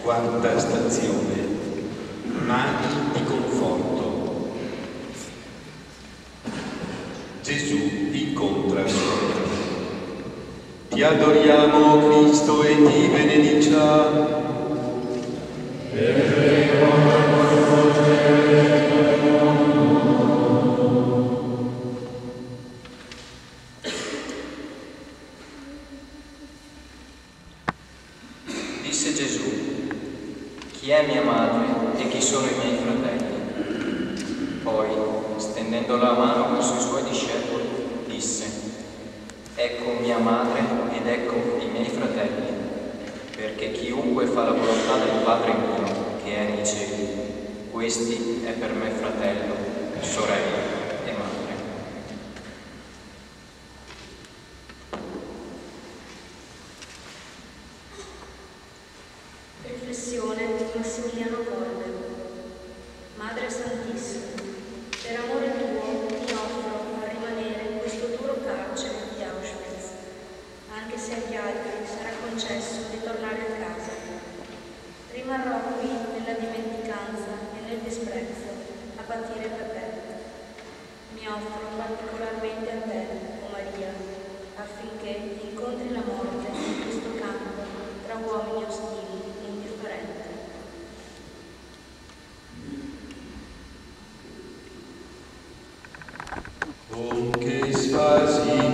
Quarta stazione. Mani di conforto. Gesù incontra il suo. Ti adoriamo, Cristo, e ti benediciamo. Disse Gesù: chi è mia madre e chi sono i miei fratelli? Poi, stendendo la mano verso i suoi discepoli, disse: ecco mia madre ed ecco i miei fratelli, perché chiunque fa la volontà del Padre mio che è nei cieli, questi è per me fratello, sorella e madre. Riflessione di Massimiliano Kolbe. Madre Santissima, per amore tuo mi offro a rimanere in questo duro carcere di Auschwitz, anche se agli altri sarà concesso di tornare a casa. Rimarrò qui nella dimenticanza e nel disprezzo a patire per te. Mi offro particolarmente a te, o Maria, affinché incontri la morte in questo campo tra uomini ostili e indifferenti. Om che spasi